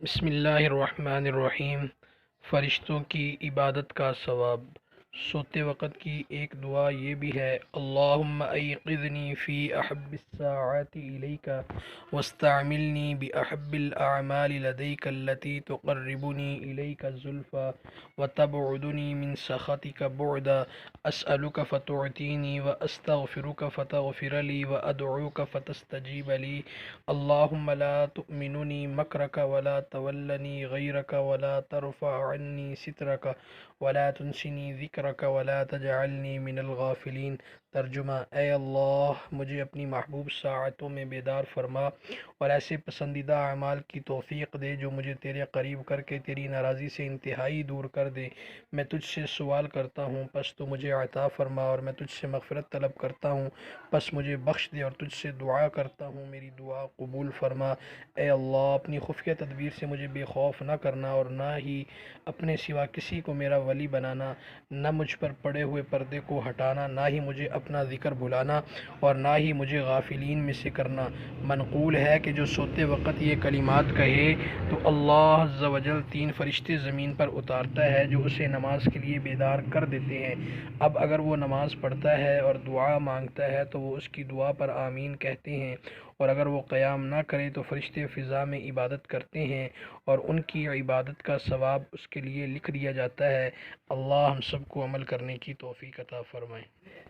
بسم اللہ الرحمن الرحیم۔ فرشتوں کی عبادت کا ثواب۔ سوتے وقت کی ایک دعا یہ بھی ہے: اللہم ایقظنی فی احب الساعات الیک واستعملنی باحب الاعمال لدیک التي تقربنی الیک زلفا وتبعدنی من سخطک بعدا، اسألک فتعطینی واستغفرک فتغفر لی وادعوک فتستجیب لی، اللہم لا تؤمننی مکرک ولا تولنی غیرک ولا ترفع عنی سترک ولا تنسنی ذکرک ولا تجعلنی من الغافلین۔ ترجمہ: اے اللہ، مجھے اپنی محبوب ساعتوں میں بیدار فرما اور ایسے پسندیدہ اعمال کی توفیق دے جو مجھے تیرے قریب کر کے تیری ناراضی سے انتہائی دور کر دے۔ میں تجھ سے سوال کرتا ہوں، پس تو مجھے عطا فرما، اور میں تجھ سے مغفرت طلب کرتا ہوں، پس مجھے بخش دے، اور تجھ سے دعا کرتا ہوں، میری دعا قبول فرما۔ اے اللہ، اپنی خفیہ تدبیر سے مجھے بے خوف نہ کرنا اور نہ ہی اپنے سوا کسی کو میرا ولی بنانا، نہ مجھ پر پڑے ہوئے پردے کو ہٹانا، نہ ہی مجھے اپنا ذکر بھلانا اور نہ ہی مجھے غافلین میں سے کرنا۔ منقول ہے کہ جو سوتے وقت یہ کلمات کہے تو اللہ عز و جل 3 فرشتے زمین پر اتارتا ہے جو اسے نماز کے لیے بیدار کر دیتے ہیں۔ اب اگر وہ نماز پڑھتا ہے اور دعا مانگتا ہے تو وہ اس کی دعا پر آمین کہتے ہیں، اور اگر وہ قیام نہ کرے تو فرشتے فضا میں عبادت کرتے ہیں اور ان کی عبادت کا ثواب اس کے لیے لکھ دیا جاتا ہے۔ اللہ ہم سب کو عمل کرنے کی توفیق عطا فرمائے۔